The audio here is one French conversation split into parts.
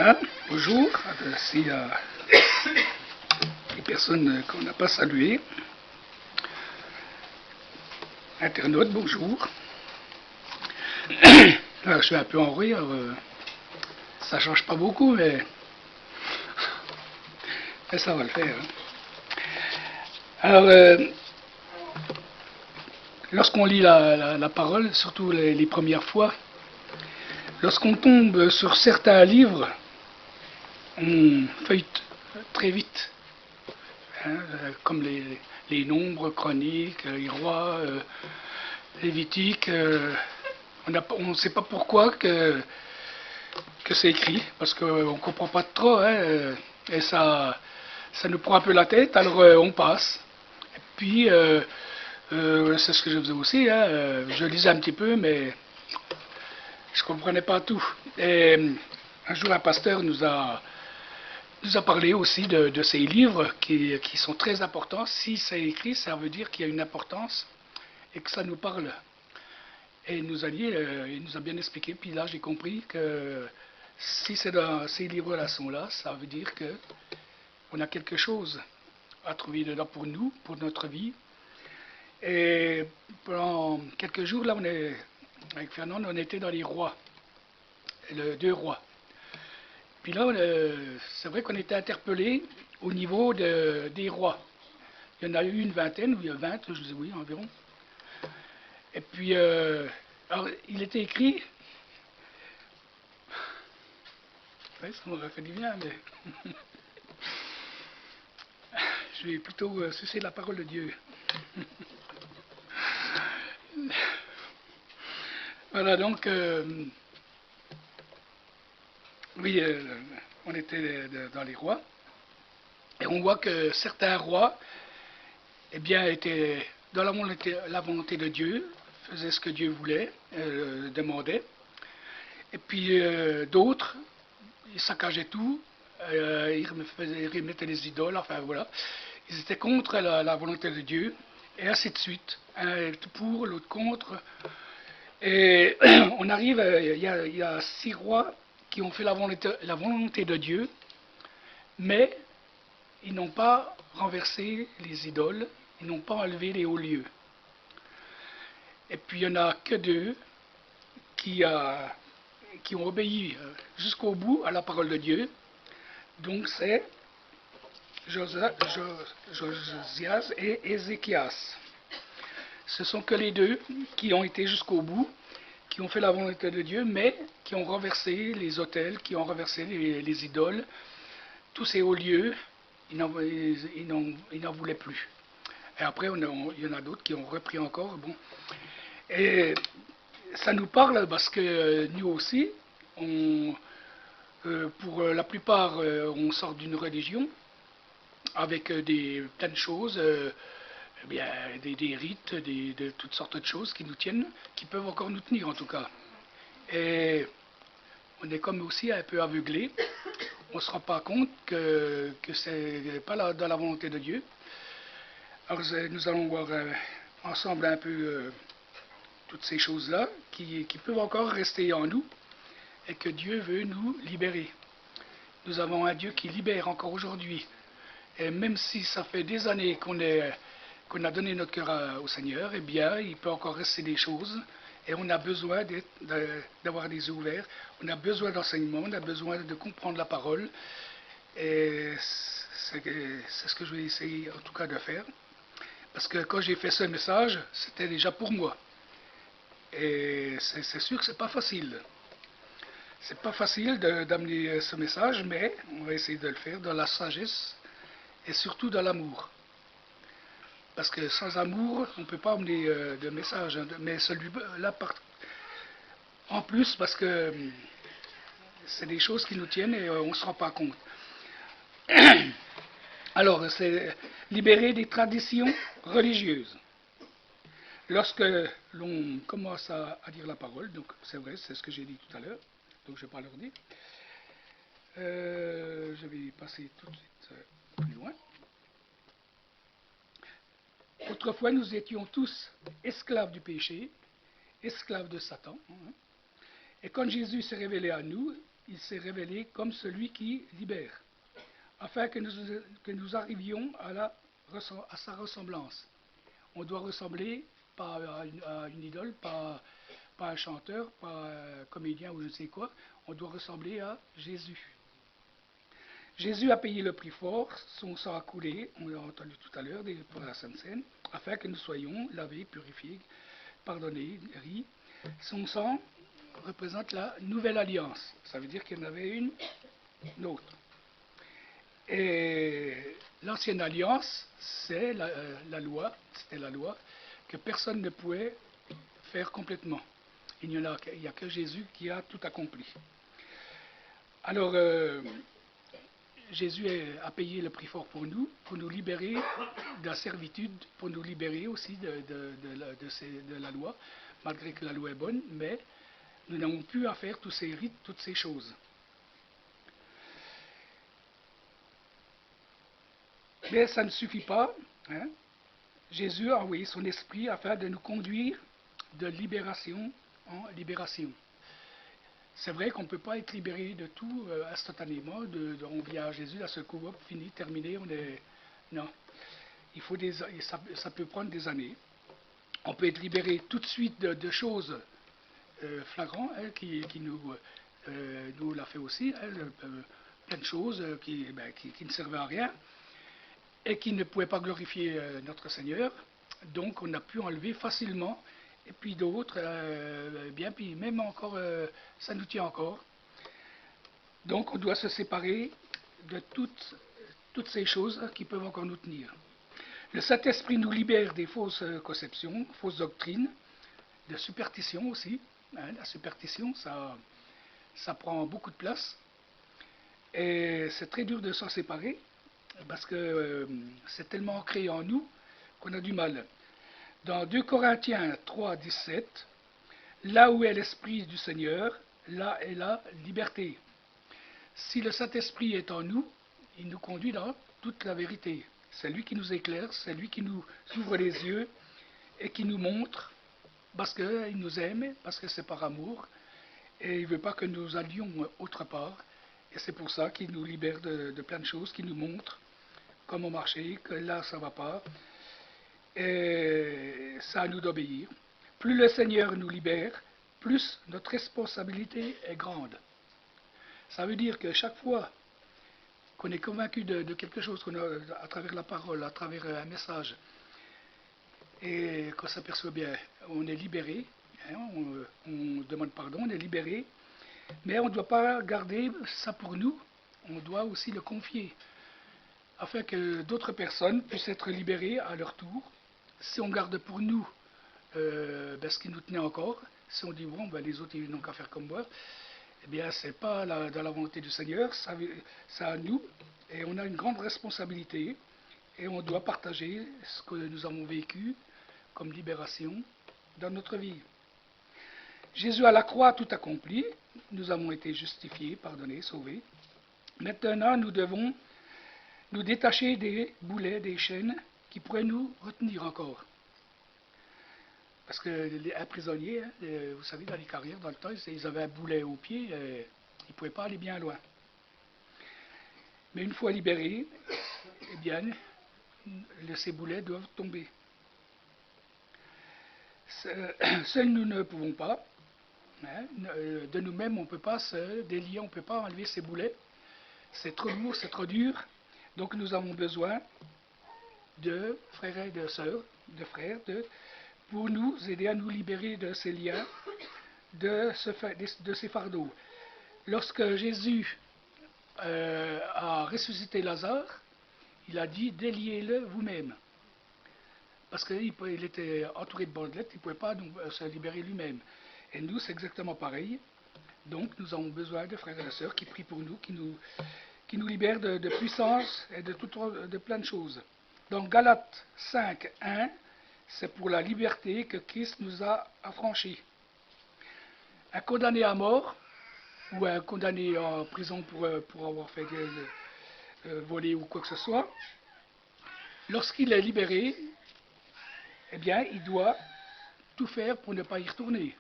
Hein? Bonjour, s'il y a des personnes qu'on n'a pas saluées. Internautes, bonjour. Alors, je suis un peu en rire, ça change pas beaucoup, mais ça va le faire. Alors, lorsqu'on lit la parole, surtout les premières fois, lorsqu'on tombe sur certains livres, on feuillete très vite, hein, comme les nombres, chroniques, les rois, lévitiques. On ne sait pas pourquoi que c'est écrit, parce qu'on ne comprend pas trop, hein, et ça nous prend un peu la tête, alors on passe. Et puis, c'est ce que je faisais aussi, hein, je lisais un petit peu, mais je ne comprenais pas tout. Et un jour, un pasteur nous a parlé aussi de ces livres qui sont très importants. Si c'est écrit, ça veut dire qu'il y a une importance et que ça nous parle. Et il nous a dit, il nous a bien expliqué, puis là j'ai compris que si ces livres-là sont là, ça veut dire qu'on a quelque chose à trouver dedans pour nous, pour notre vie. Et pendant quelques jours, là, avec Fernand, on était dans les rois, les 2 rois. Puis là, c'est vrai qu'on était interpellés au niveau des rois. Il y en a eu une vingtaine, ou il y a 20, je dis oui, environ. Et puis, alors, il était écrit, ouais, ça m'aurait fait du bien, mais je vais plutôt sucer la parole de Dieu. Voilà, donc, oui, on était dans les rois, et on voit que certains rois, eh bien, étaient dans la volonté de Dieu, faisaient ce que Dieu voulait, demandait, et puis d'autres, ils saccageaient tout, ils remettaient les idoles, enfin voilà, ils étaient contre la volonté de Dieu, et ainsi de suite, un pour, l'autre contre. Et on arrive, il y a 6 rois qui ont fait la volonté de Dieu, mais ils n'ont pas renversé les idoles, ils n'ont pas enlevé les hauts lieux. Et puis il n'y en a que 2 qui ont obéi jusqu'au bout à la parole de Dieu. Donc c'est Josias et Ézéchias. Ce sont que les 2 qui ont été jusqu'au bout, qui ont fait la volonté de Dieu, mais qui ont renversé les autels, qui ont renversé les idoles, tous ces hauts lieux, ils n'en voulaient plus. Et après, il y en a d'autres qui ont repris encore. Bon. Et ça nous parle parce que nous aussi, pour la plupart, on sort d'une religion avec plein de choses, eh bien, des rites, de toutes sortes de choses qui nous tiennent, qui peuvent encore nous tenir en tout cas. Et on est comme aussi un peu aveuglé. On ne se rend pas compte que ce n'est pas dans la volonté de Dieu. Alors nous allons voir ensemble un peu toutes ces choses-là qui peuvent encore rester en nous et que Dieu veut nous libérer. Nous avons un Dieu qui libère encore aujourd'hui. Et même si ça fait des années qu'on a donné notre cœur au Seigneur, eh bien, il peut encore rester des choses. Et on a besoin d'avoir des yeux ouverts, on a besoin d'enseignement, on a besoin de comprendre la parole. Et c'est ce que je vais essayer en tout cas de faire. Parce que quand j'ai fait ce message, c'était déjà pour moi. Et c'est sûr que c'est pas facile. C'est pas facile d'amener ce message, mais on va essayer de le faire dans la sagesse et surtout dans l'amour. Parce que sans amour, on ne peut pas amener de message. Mais celui-là, en plus, parce que c'est des choses qui nous tiennent et on ne se rend pas compte. Alors, c'est libérer des traditions religieuses. Lorsque l'on commence à dire la parole, donc c'est vrai, c'est ce que j'ai dit tout à l'heure, donc je ne vais pas leur dire. Je vais passer tout de suite plus loin. Autrefois, nous étions tous esclaves du péché, esclaves de Satan. Et quand Jésus s'est révélé à nous, il s'est révélé comme celui qui libère, afin que nous arrivions à sa ressemblance. On doit ressembler pas à une idole, pas à un chanteur, pas à un comédien ou je ne sais quoi. On doit ressembler à Jésus. Jésus a payé le prix fort, son sang a coulé, on l'a entendu tout à l'heure pour la Sainte Seine, afin que nous soyons lavés, purifiés, pardonnés, guéris. Son sang représente la nouvelle alliance. Ça veut dire qu'il y en avait une autre. Et l'ancienne alliance, c'est la loi, c'était la loi, que personne ne pouvait faire complètement. Il n'y a que Jésus qui a tout accompli. Alors, Jésus a payé le prix fort pour nous libérer de la servitude, pour nous libérer aussi de la loi, malgré que la loi est bonne, mais nous n'avons plus à faire tous ces rites, toutes ces choses. Mais ça ne suffit pas. Hein. Jésus a envoyé son esprit afin de nous conduire de libération en libération. C'est vrai qu'on ne peut pas être libéré de tout instantanément. On vient à Jésus, à ce coup, hop, fini, terminé, on est... Non. Il faut ça peut prendre des années. On peut être libéré tout de suite de choses flagrantes, hein, qui nous l'a fait aussi, hein, plein de choses qui ne servaient à rien et qui ne pouvaient pas glorifier notre Seigneur. Donc on a pu enlever facilement. Et puis d'autres, puis même encore, ça nous tient encore. Donc on doit se séparer de toutes ces choses qui peuvent encore nous tenir. Le Saint-Esprit nous libère des fausses conceptions, fausses doctrines, de superstitions aussi. Hein, la superstition, ça prend beaucoup de place. Et c'est très dur de s'en séparer, parce que c'est tellement ancré en nous qu'on a du mal. Dans 2 Corinthiens 3, 17, là où est l'Esprit du Seigneur, là est la liberté. Si le Saint-Esprit est en nous, il nous conduit dans toute la vérité. C'est lui qui nous éclaire, c'est lui qui nous ouvre les yeux et qui nous montre, parce qu'il nous aime, parce que c'est par amour, et il ne veut pas que nous allions autre part. Et c'est pour ça qu'il nous libère de plein de choses, qu'il nous montre comment marcher, que là ça ne va pas. Et ça à nous d'obéir. Plus le Seigneur nous libère, plus notre responsabilité est grande. Ça veut dire que chaque fois qu'on est convaincu de quelque chose, à travers la parole, à travers un message, et qu'on s'aperçoit bien, on est libéré, hein, on demande pardon, on est libéré, mais on ne doit pas garder ça pour nous, on doit aussi le confier, afin que d'autres personnes puissent être libérées à leur tour. Si on garde pour nous ce qui nous tenait encore, si on dit bon, les autres ils n'ont qu'à faire comme moi, eh bien c'est pas dans la volonté du Seigneur, ça à nous, et on a une grande responsabilité, et on doit partager ce que nous avons vécu comme libération dans notre vie. Jésus à la croix a tout accompli, nous avons été justifiés, pardonnés, sauvés. Maintenant nous devons nous détacher des boulets, des chaînes qui pourraient nous retenir encore. Parce qu'un prisonnier, hein, vous savez, dans les carrières, dans le temps, ils avaient un boulet au pied, ils ne pouvaient pas aller bien loin. Mais une fois libérés, eh bien, ces boulets doivent tomber. Seuls nous ne pouvons pas, hein, de nous-mêmes, on ne peut pas se délier, on ne peut pas enlever ces boulets. C'est trop lourd, c'est trop dur. Donc nous avons besoin de frères et de sœurs, de frères, pour nous aider à nous libérer de ces liens, de ces fardeaux. Lorsque Jésus a ressuscité Lazare, il a dit « déliez-le vous-même ». Parce qu'il était entouré de bandelettes, il ne pouvait pas se libérer lui-même. Et nous, c'est exactement pareil. Donc nous avons besoin de frères et de sœurs qui prient pour nous, qui nous libèrent de puissance et de plein de choses. Dans Galates 5, 1, c'est pour la liberté que Christ nous a affranchis. Un condamné à mort, ou un condamné en prison pour avoir fait voler ou quoi que ce soit, lorsqu'il est libéré, eh bien, il doit tout faire pour ne pas y retourner.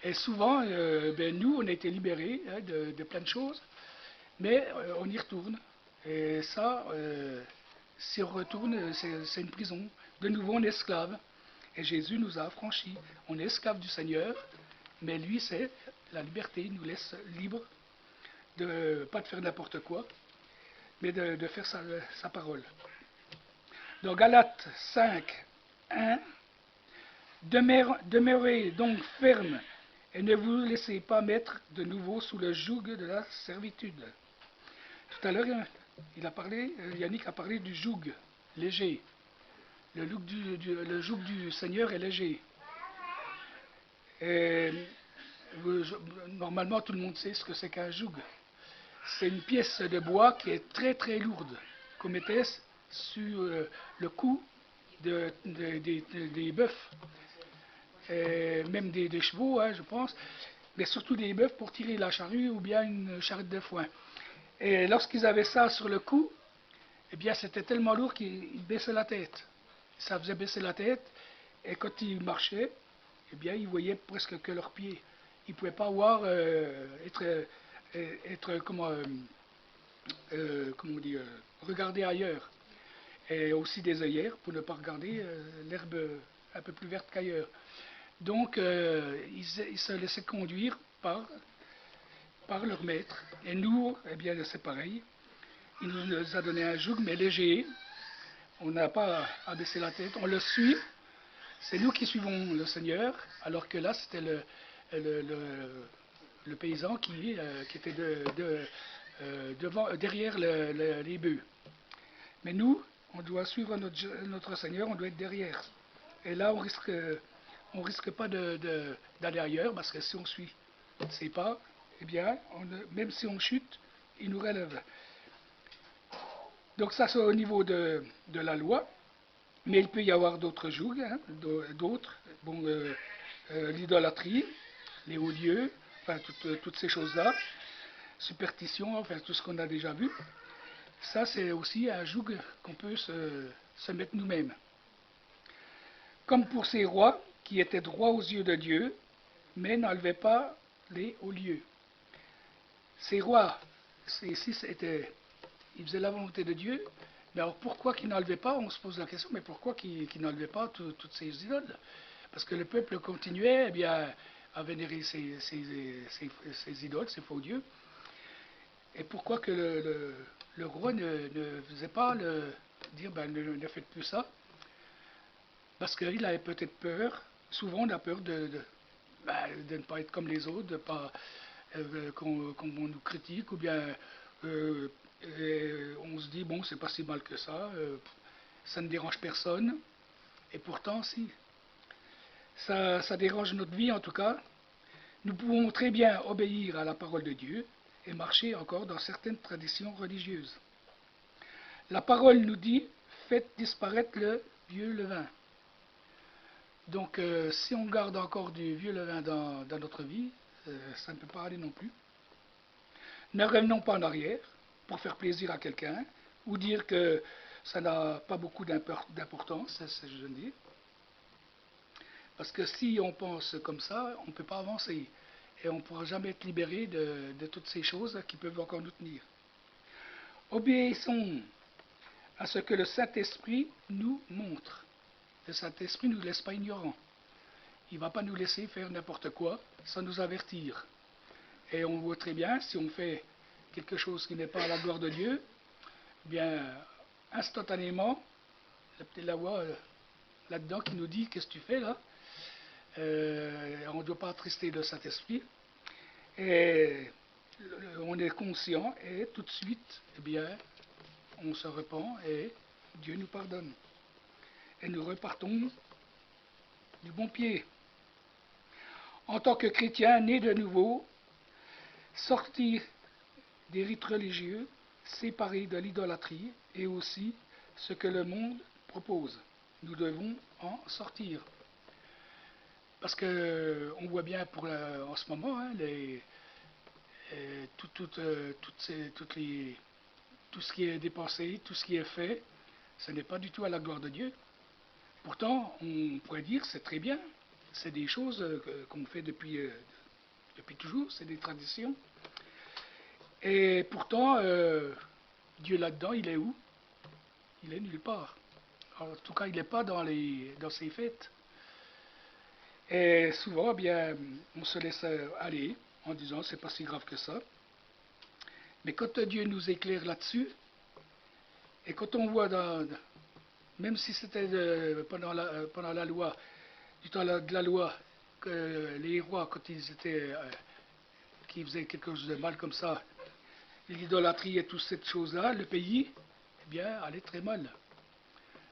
Et souvent, nous, on a été libérés hein, de plein de choses, mais on y retourne. Et ça, si on retourne, c'est une prison. De nouveau, on est esclave. Et Jésus nous a affranchis. On est esclave du Seigneur, mais lui, c'est la liberté. Il nous laisse libres de pas de faire n'importe quoi, mais de faire sa parole. Dans Galates 5, 1, demeurez donc ferme et ne vous laissez pas mettre de nouveau sous le joug de la servitude. Tout à l'heure, il a parlé, Yannick a parlé du joug léger. Le joug du Seigneur est léger. Et, normalement, tout le monde sait ce que c'est qu'un joug. C'est une pièce de bois qui est très très lourde, qu'on mettait sur le cou des bœufs, et même des chevaux, hein, je pense, mais surtout des bœufs pour tirer la charrue ou bien une charrette de foin. Et lorsqu'ils avaient ça sur le cou, eh bien c'était tellement lourd qu'ils baissaient la tête. Ça faisait baisser la tête, et quand ils marchaient, eh bien ils voyaient presque que leurs pieds. Ils ne pouvaient pas voir, être comment on dit, regarder ailleurs. Et aussi des œillères pour ne pas regarder l'herbe un peu plus verte qu'ailleurs. Donc ils se laissaient conduire par leur maître. Et nous, eh bien c'est pareil. Il nous a donné un joug, mais léger. On n'a pas à baisser la tête, on le suit. C'est nous qui suivons le Seigneur, alors que là, c'était le paysan qui était derrière les bœufs. Mais nous, on doit suivre notre Seigneur, on doit être derrière. Et là, on risque pas d'aller ailleurs, parce que si on suit ses pas, eh bien, même si on chute, il nous relève. Donc ça, c'est au niveau de la loi. Mais il peut y avoir d'autres jougs, hein, d'autres. Bon, l'idolâtrie, les hauts lieux, enfin toutes ces choses-là, superstition, enfin tout ce qu'on a déjà vu. Ça, c'est aussi un joug qu'on peut se mettre nous-mêmes. Comme pour ces rois qui étaient droits aux yeux de Dieu, mais n'enlevaient pas les hauts lieux. Ces rois, ici, ils faisaient la volonté de Dieu, mais alors pourquoi qu'ils n'enlevaient pas, on se pose la question, mais pourquoi qu'ils n'enlevaient pas toutes ces idoles? Parce que le peuple continuait eh bien, à vénérer ces idoles, ces faux dieux. Et pourquoi que le roi ne faisait pas dire ne faites plus ça? Parce qu'il avait peut-être peur, souvent on a peur de ne pas être comme les autres, de pas qu'on nous critique, ou bien on se dit bon c'est pas si mal que ça ne dérange personne, et pourtant si, ça dérange notre vie en tout cas. Nous pouvons très bien obéir à la parole de Dieu et marcher encore dans certaines traditions religieuses. La parole nous dit faites disparaître le vieux levain. Donc si on garde encore du vieux levain dans notre vie, ça ne peut pas aller non plus. Ne revenons pas en arrière pour faire plaisir à quelqu'un ou dire que ça n'a pas beaucoup d'importance, je dis. Parce que si on pense comme ça, on ne peut pas avancer. Et on ne pourra jamais être libéré de toutes ces choses qui peuvent encore nous tenir. Obéissons à ce que le Saint-Esprit nous montre. Le Saint-Esprit ne nous laisse pas ignorants. Il ne va pas nous laisser faire n'importe quoi sans nous avertir. Et on voit très bien, si on fait quelque chose qui n'est pas à la gloire de Dieu, eh bien, instantanément, il y a peut-être la voix là-dedans qui nous dit qu'est-ce que tu fais là. On ne doit pas attrister le Saint-Esprit. Et on est conscient et tout de suite, eh bien, on se repent et Dieu nous pardonne. Et nous repartons du bon pied. En tant que chrétien né de nouveau, sortir des rites religieux, séparés de l'idolâtrie et aussi ce que le monde propose. Nous devons en sortir. Parce qu'on voit bien en ce moment hein, tout ce qui est dépensé, tout ce qui est fait, ce n'est pas du tout à la gloire de Dieu. Pourtant, on pourrait dire c'est très bien. c'est des choses qu'on fait depuis toujours, c'est des traditions. Et pourtant, Dieu là-dedans, il est où? Il est nulle part. Alors, en tout cas, il n'est pas dans ces fêtes. Et souvent, eh bien, on se laisse aller en disant c'est pas si grave que ça. Mais quand Dieu nous éclaire là-dessus, et quand on voit, même si c'était pendant la loi, du temps de la loi, que les rois, quand qui faisaient quelque chose de mal comme ça, l'idolâtrie et toute cette chose-là, le pays, eh bien, allait très mal.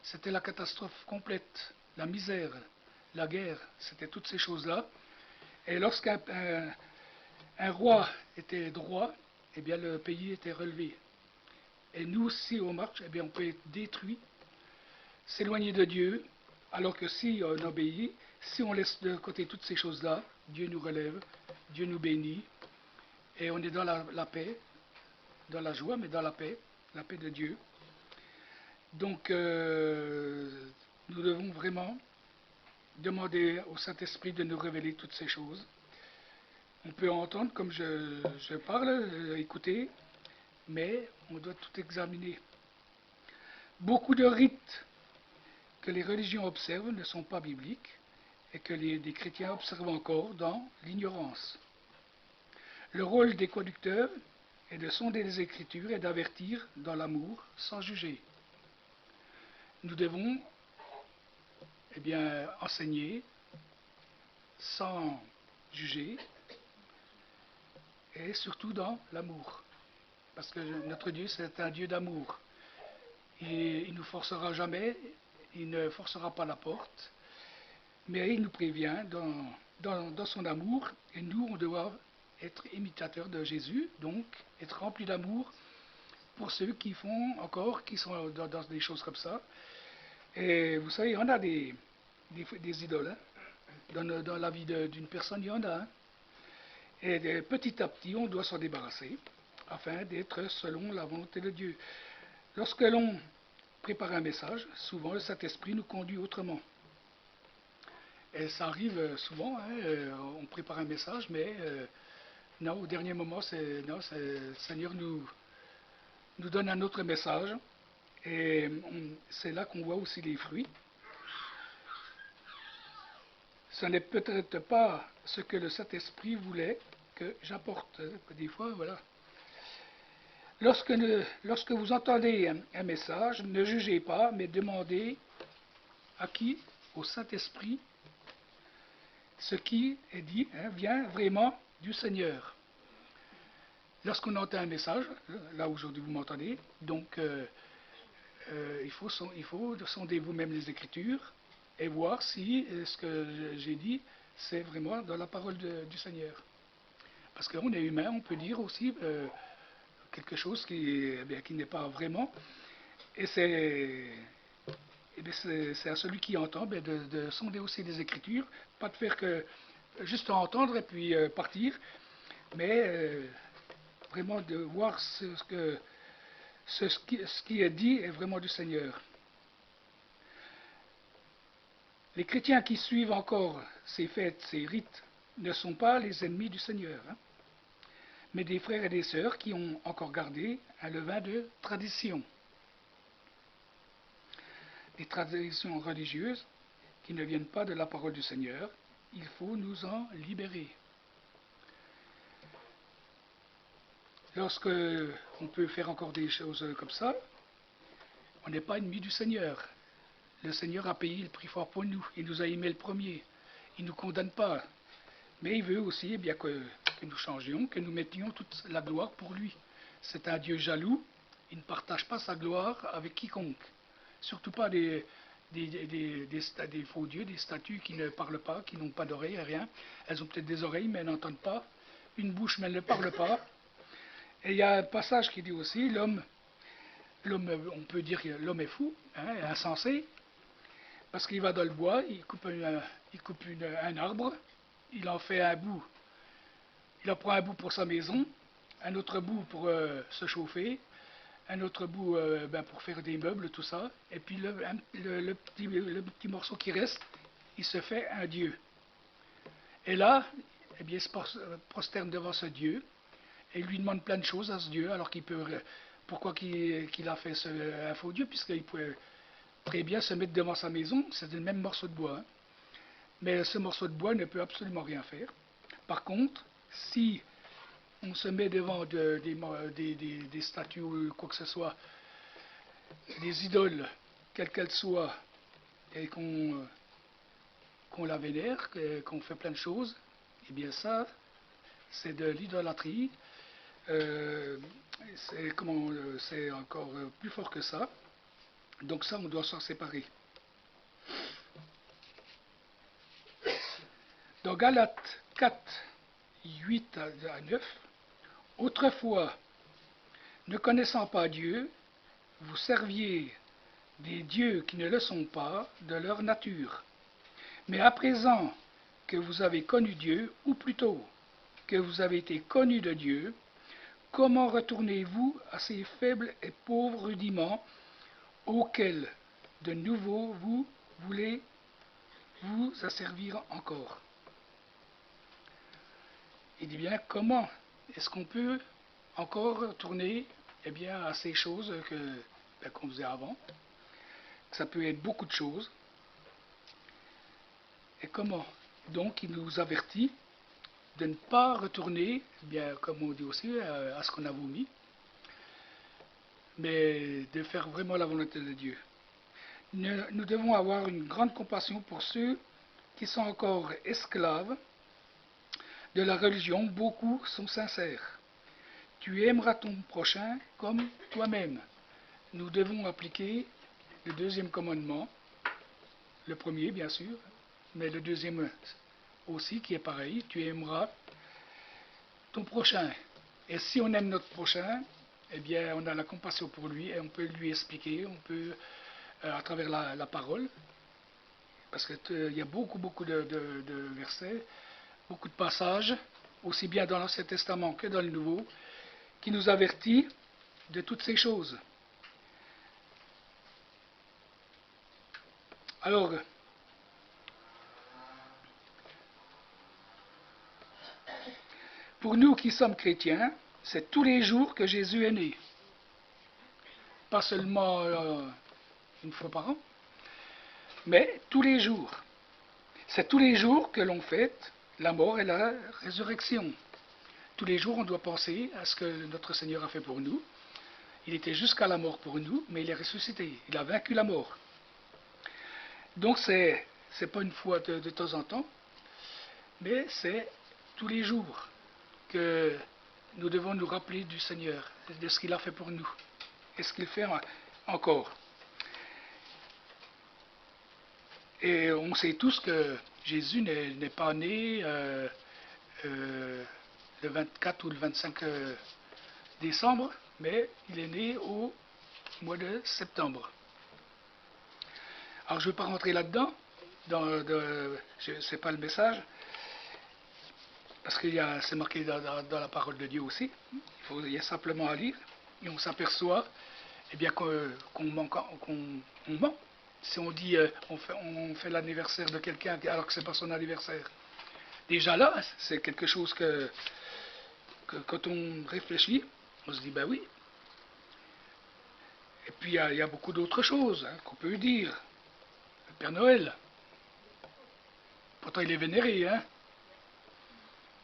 C'était la catastrophe complète, la misère, la guerre, c'était toutes ces choses-là. Et lorsqu'un un roi était droit, eh bien, le pays était relevé. Et nous, si on marche, eh bien, on peut être détruit, s'éloigner de Dieu, alors que si on obéit, si on laisse de côté toutes ces choses-là, Dieu nous relève, Dieu nous bénit, et on est dans la paix, dans la joie, mais dans la paix de Dieu. Donc, nous devons vraiment demander au Saint-Esprit de nous révéler toutes ces choses. On peut entendre comme je parle, écouter, mais on doit tout examiner. Beaucoup de rites que les religions observent ne sont pas bibliques et que des chrétiens observent encore dans l'ignorance. Le rôle des conducteurs est de sonder les Écritures et d'avertir dans l'amour sans juger. Nous devons enseigner sans juger et surtout dans l'amour. Parce que notre Dieu, c'est un Dieu d'amour. Et il ne nous forcera jamais, il ne forcera pas la porte, mais il nous prévient dans son amour, et nous, on doit être imitateurs de Jésus, donc être remplis d'amour pour ceux qui font encore, qui sont dans des choses comme ça. Et vous savez, il y en a des idoles. Hein. Dans la vie d'une personne, il y en a. Hein. Et petit à petit, on doit s'en débarrasser afin d'être selon la volonté de Dieu. Lorsque l'on prépare un message, souvent le Saint-Esprit nous conduit autrement. Et ça arrive souvent, hein, on prépare un message, mais non, au dernier moment, le Seigneur nous donne un autre message. Et c'est là qu'on voit aussi les fruits. Ce n'est peut-être pas ce que le Saint-Esprit voulait que j'apporte. Des fois, voilà. Lorsque vous entendez un message, ne jugez pas, mais demandez à qui? Au Saint-Esprit. Ce qui est dit vient vraiment du Seigneur. Lorsqu'on entend un message, là aujourd'hui vous m'entendez, donc il faut sonder vous-même les Écritures et voir si ce que j'ai dit, c'est vraiment dans la parole du Seigneur. Parce qu'on est humain, on peut dire aussi quelque chose qui n'est pas vraiment. Et c'est à celui qui entend de sonder aussi les Écritures, pas de faire que juste entendre et puis partir, mais vraiment de voir ce qui est dit est vraiment du Seigneur. Les chrétiens qui suivent encore ces fêtes, ces rites, ne sont pas les ennemis du Seigneur, hein, mais des frères et des sœurs qui ont encore gardé un levain de tradition. Des traditions religieuses qui ne viennent pas de la parole du Seigneur, il faut nous en libérer. Lorsque on peut faire encore des choses comme ça, on n'est pas ennemi du Seigneur. Le Seigneur a payé le prix fort pour nous. Il nous a aimés le premier. Il ne nous condamne pas. Mais il veut aussi que nous changions, que nous mettions toute la gloire pour lui. C'est un Dieu jaloux. Il ne partage pas sa gloire avec quiconque. Surtout pas des faux dieux, des statues qui ne parlent pas, qui n'ont pas d'oreilles, rien. Elles ont peut-être des oreilles, mais elles n'entendent pas. Une bouche, mais elles ne parlent pas. Et il y a un passage qui dit aussi, l'homme, on peut dire que l'homme est fou, hein, insensé, parce qu'il va dans le bois, il coupe un arbre, il en fait un bout, il en prend un bout pour sa maison, un autre bout pour se chauffer, un autre bout pour faire des meubles, tout ça, et puis le petit morceau qui reste, il se fait un dieu. Et là, eh bien, il se prosterne devant ce Dieu et il lui demande plein de choses à ce Dieu, alors qu'il peut. Pourquoi qu'il a fait un faux Dieu, puisqu'il pouvait très bien se mettre devant sa maison, c'est le même morceau de bois. Hein. Mais ce morceau de bois ne peut absolument rien faire. Par contre, si on se met devant des statues ou quoi que ce soit, des idoles, quelles qu'elles soient, et qu'on la vénère, qu'on fait plein de choses, eh bien ça, c'est de l'idolâtrie. C'est encore plus fort que ça. Donc ça, on doit s'en séparer. Dans Galates 4, 8 à 9, autrefois, ne connaissant pas Dieu, vous serviez des dieux qui ne le sont pas de leur nature. Mais à présent que vous avez connu Dieu, ou plutôt que vous avez été connus de Dieu, comment retournez-vous à ces faibles et pauvres rudiments auxquels de nouveau vous voulez vous asservir encore? Il dit bien comment est-ce qu'on peut encore retourner bien, à ces choses qu'on faisait avant. Ça peut être beaucoup de choses. Et comment? Donc il nous avertit de ne pas retourner, bien comme on dit aussi, à ce qu'on a vomi, mais de faire vraiment la volonté de Dieu. Nous devons avoir une grande compassion pour ceux qui sont encore esclaves de la religion. Beaucoup sont sincères. Tu aimeras ton prochain comme toi-même. Nous devons appliquer le deuxième commandement, le premier bien sûr, mais le deuxième aussi qui est pareil, tu aimeras ton prochain. Et si on aime notre prochain, eh bien on a la compassion pour lui et on peut lui expliquer, on peut à travers la parole, parce qu'il y a beaucoup de versets, beaucoup de passages, aussi bien dans l'Ancien Testament que dans le Nouveau, qui nous avertit de toutes ces choses. Alors, pour nous qui sommes chrétiens, c'est tous les jours que Jésus est né. Pas seulement une fois par an, mais tous les jours. C'est tous les jours que l'on fête la mort et la résurrection. Tous les jours, on doit penser à ce que notre Seigneur a fait pour nous. Il était jusqu'à la mort pour nous, mais il est ressuscité. Il a vaincu la mort. Donc, c'est pas une fois de temps en temps, mais c'est tous les jours que nous devons nous rappeler du Seigneur, de ce qu'il a fait pour nous, et ce qu'il fait encore. Et on sait tous que Jésus n'est pas né le 24 ou le 25 décembre, mais il est né au mois de septembre. Alors je ne vais pas rentrer là-dedans, c'est pas le message, parce que c'est marqué dans la parole de Dieu aussi. Il y a simplement à lire, et on s'aperçoit eh bien, qu'on ment. Si on dit on fait l'anniversaire de quelqu'un alors que ce n'est pas son anniversaire. Déjà là, c'est quelque chose que quand on réfléchit, on se dit ben oui. Et puis il y a beaucoup d'autres choses qu'on peut dire. Le Père Noël, pourtant il est vénéré, hein.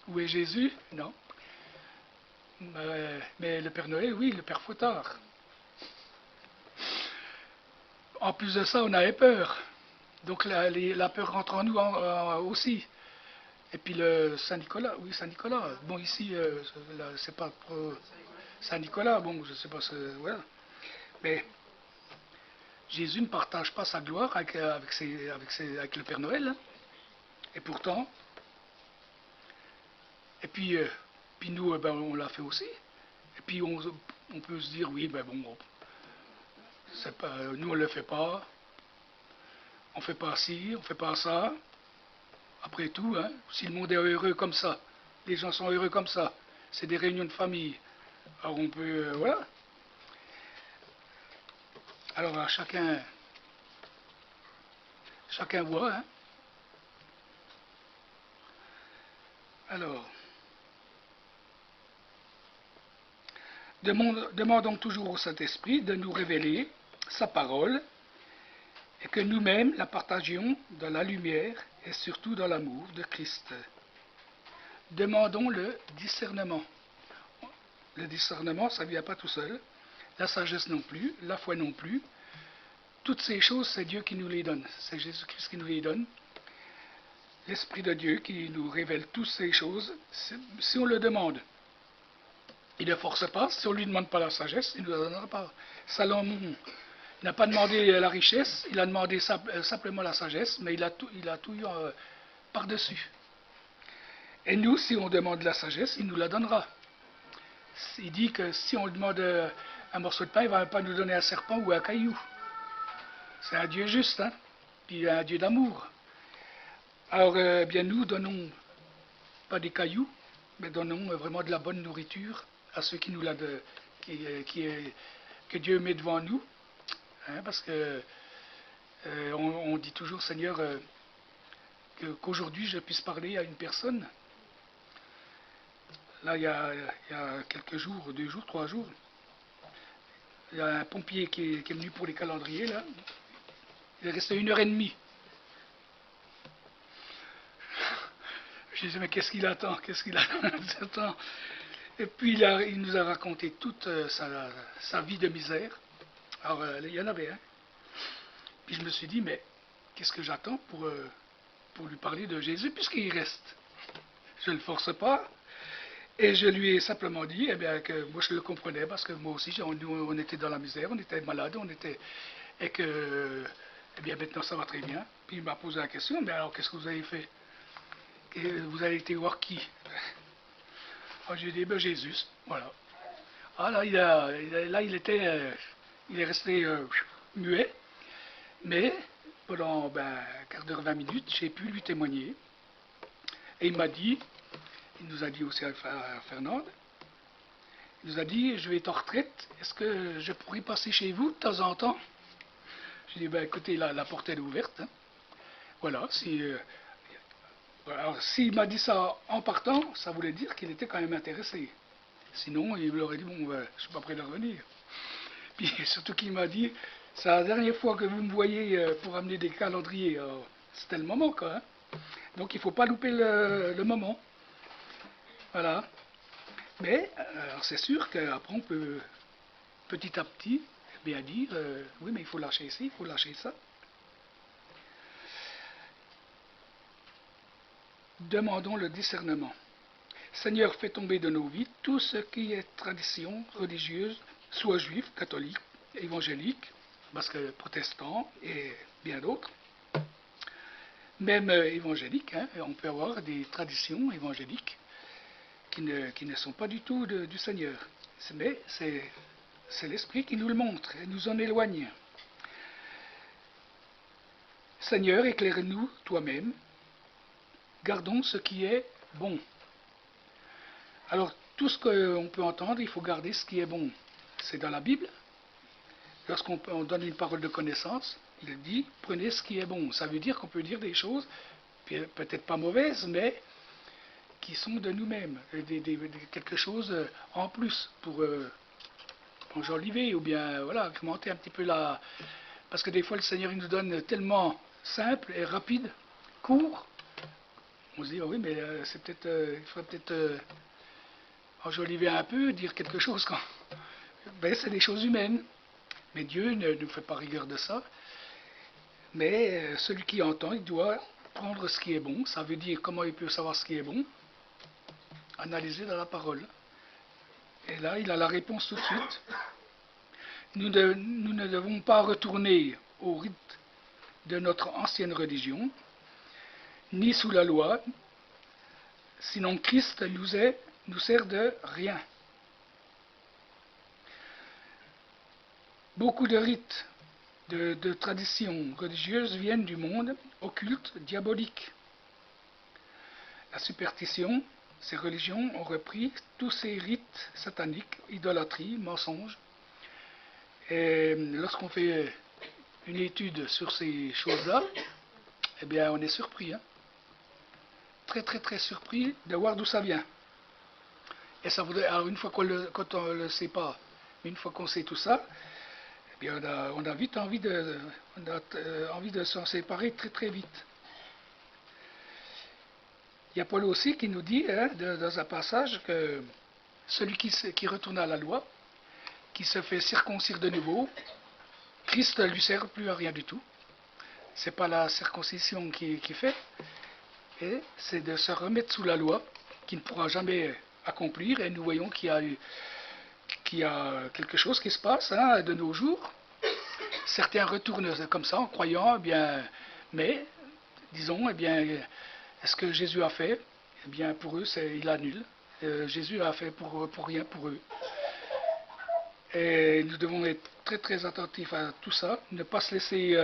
Où est Jésus? Non. Mais le Père Noël, oui, le Père Fouettard. En plus de ça, on avait peur. Donc la peur rentre en nous aussi. Et puis le Saint-Nicolas, oui, Saint-Nicolas. Bon, ici, c'est pas trop Saint-Nicolas, bon, je sais pas, voilà. Mais Jésus ne partage pas sa gloire avec le Père Noël. Hein. Et pourtant, et puis nous, ben, on l'a fait aussi. Et puis on peut se dire, oui, ben bon, c'est pas, nous on le fait pas, on fait pas ci, on fait pas ça. Après tout, hein, si le monde est heureux comme ça, les gens sont heureux comme ça, c'est des réunions de famille. Alors on peut, voilà. Alors chacun voit. Hein. Alors, demandons toujours au Saint-Esprit de nous révéler sa parole et que nous-mêmes la partagions dans la lumière et surtout dans l'amour de Christ. Demandons le discernement. Le discernement, ça ne vient pas tout seul. La sagesse non plus, la foi non plus. Toutes ces choses, c'est Dieu qui nous les donne. C'est Jésus-Christ qui nous les donne. L'Esprit de Dieu qui nous révèle toutes ces choses, si on le demande. Il ne force pas. Si on ne lui demande pas la sagesse, il ne nous la donnera pas. Salomon n'a pas demandé la richesse, il a demandé simplement la sagesse, mais il a tout eu par-dessus. Et nous, si on demande la sagesse, il nous la donnera. Il dit que si on demande un morceau de pain, il ne va pas nous donner un serpent ou un caillou. C'est un Dieu juste, hein, puis un Dieu d'amour. Alors, bien nous, donnons pas des cailloux, mais donnons vraiment de la bonne nourriture à ceux qui nous la que Dieu met devant nous. Hein, parce que on dit toujours, Seigneur, qu'aujourd'hui je puisse parler à une personne. Là, il y a quelques jours, 2 jours, 3 jours, il y a un pompier qui est venu pour les calendriers, là. Il est resté 1h30. Je disais, mais qu'est-ce qu'il attend? Qu'est-ce qu'il attend? Et puis, il nous a raconté toute sa vie de misère. Alors, il y en avait un. Puis je me suis dit, mais qu'est-ce que j'attends pour lui parler de Jésus, puisqu'il reste? Je ne le force pas. Et je lui ai simplement dit eh bien, que moi je le comprenais, parce que moi aussi, on était dans la misère, on était malade, et que eh bien, maintenant ça va très bien. Puis il m'a posé la question, mais alors qu'est-ce que vous avez fait? Et vous avez été voir qui? Alors, j'ai dit, ben, Jésus, voilà. Ah là, il est resté muet, mais pendant un quart d'heure, 20 minutes, j'ai pu lui témoigner. Et il nous a dit aussi à Fernande, il nous a dit, je vais être en retraite, est-ce que je pourrais passer chez vous de temps en temps? J'ai dit, ben écoutez, la porte est ouverte. Hein. Voilà, alors, s'il m'a dit ça en partant, ça voulait dire qu'il était quand même intéressé. Sinon, il m'aurait dit, bon, je ne suis pas prêt de revenir. Puis surtout qu'il m'a dit, c'est la dernière fois que vous me voyez pour amener des calendriers. C'était le moment, quoi. Hein. Donc il ne faut pas louper le moment. Voilà. Mais c'est sûr qu'après on peut petit à petit bien dire, oui mais il faut lâcher ici, il faut lâcher ça. Demandons le discernement. Seigneur, fais tomber de nos vies tout ce qui est tradition religieuse, soit juif, catholique, évangélique, parce que protestant et bien d'autres. Même évangélique, hein, on peut avoir des traditions évangéliques qui ne sont pas du tout du Seigneur. Mais c'est l'Esprit qui nous le montre et nous en éloigne. Seigneur, éclaire-nous toi-même. Gardons ce qui est bon. Alors, tout ce qu'on peut entendre, il faut garder ce qui est bon. C'est dans la Bible. Lorsqu'on donne une parole de connaissance, il dit, prenez ce qui est bon. Ça veut dire qu'on peut dire des choses, peut-être pas mauvaises, mais qui sont de nous-mêmes. Quelque chose en plus pour enjoliver ou bien voilà, augmenter un petit peu la... Parce que des fois, le Seigneur il nous donne tellement simple et rapide, court, on se dit, oh oui, mais c'est peut-être, il faudrait peut-être enjoliver un peu, dire quelque chose quand... Ben, c'est des choses humaines. Mais Dieu ne nous fait pas rigueur de ça. Mais celui qui entend, il doit prendre ce qui est bon. Ça veut dire comment il peut savoir ce qui est bon. Analyser dans la parole. Et là, il a la réponse tout de suite. Nous ne devons pas retourner au rite de notre ancienne religion, ni sous la loi, sinon Christ nous sert de rien. Beaucoup de rites, de traditions religieuses viennent du monde occulte, diabolique. La superstition, ces religions ont repris tous ces rites sataniques, idolâtrie, mensonges. Et lorsqu'on fait une étude sur ces choses-là, eh bien on est surpris. Hein. très surpris de voir d'où ça vient. Et ça voudrait, alors une fois quand on le sait pas, mais une fois qu'on sait tout ça, eh bien on a vite envie de s'en séparer très vite. Il y a Paul aussi qui nous dit, hein, dans un passage, que celui qui retourne à la loi, qui se fait circoncire de nouveau, Christ ne lui sert plus à rien du tout. C'est pas la circoncision qui fait, et c'est de se remettre sous la loi, qui ne pourra jamais accomplir. Et nous voyons qu'il y a quelque chose qui se passe, hein, de nos jours. Certains retournent comme ça en croyant, eh bien, mais disons, eh bien, est-ce que Jésus a fait? Eh bien, pour eux, il annule. Jésus a fait pour rien pour eux. Et nous devons être très attentifs à tout ça, ne pas se laisser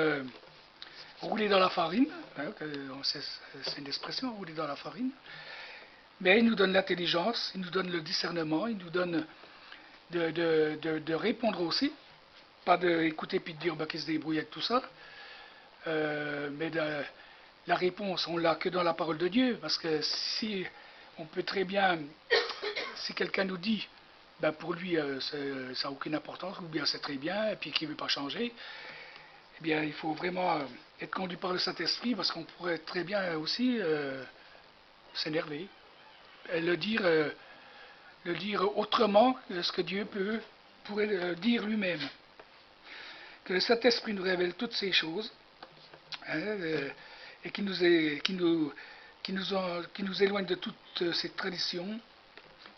rouler dans la farine, hein, c'est une expression, rouler dans la farine. Mais il nous donne l'intelligence, il nous donne le discernement, il nous donne de répondre aussi, pas d'écouter puis de dire bah, qu'il se débrouille avec tout ça, mais la réponse, on l'a que dans la parole de Dieu, parce que si on peut très bien, si quelqu'un nous dit, ben pour lui ça n'a aucune importance, ou bien c'est très bien, et puis qu'il ne veut pas changer, eh bien il faut vraiment être conduit par le Saint-Esprit, parce qu'on pourrait très bien aussi s'énerver, et le dire autrement que ce que Dieu pourrait le dire lui-même. Que le Saint-Esprit nous révèle toutes ces choses, hein, et qui nous éloigne de toutes ces traditions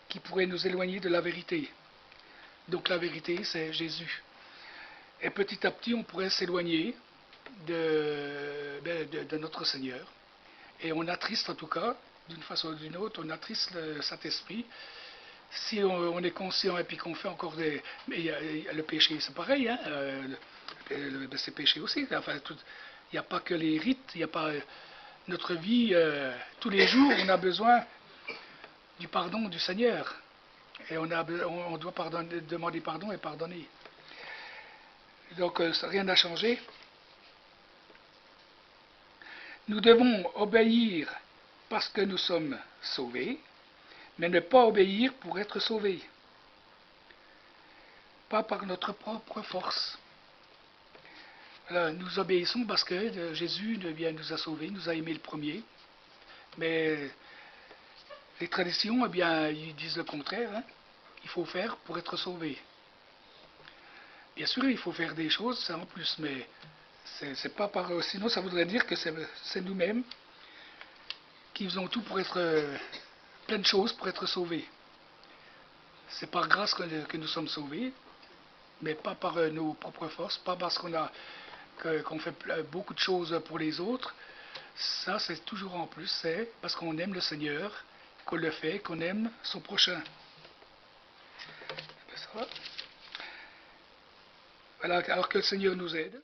qui pourraient nous éloigner de la vérité. Donc la vérité, c'est Jésus. Et petit à petit, on pourrait s'éloigner de notre Seigneur. Et on attriste en tout cas, d'une façon ou d'une autre, on attriste le Saint-Esprit. Si on est conscient et puis qu'on fait encore des... Mais y a le péché, c'est pareil, hein, c'est péché aussi. Enfin, il n'y a pas que les rites, il n'y a pas... Notre vie, tous les jours, on a besoin du pardon du Seigneur. Et on doit demander pardon et pardonner. Donc, rien n'a changé. Nous devons obéir parce que nous sommes sauvés, mais ne pas obéir pour être sauvés. Pas par notre propre force. Voilà, nous obéissons parce que Jésus nous a sauvés, nous a aimés le premier. Mais les traditions, eh bien, ils disent le contraire. Hein. Il faut faire pour être sauvé. Bien sûr, il faut faire des choses, ça en plus, mais c'est pas par... Sinon, ça voudrait dire que c'est nous-mêmes qui faisons tout pour être... plein de choses pour être sauvés. C'est par grâce que nous sommes sauvés, mais pas par nos propres forces, pas parce qu'on fait beaucoup de choses pour les autres. Ça, c'est toujours en plus, c'est parce qu'on aime le Seigneur, qu'on le fait, qu'on aime son prochain. Ça va. Voilà, alors que le Seigneur nous aide.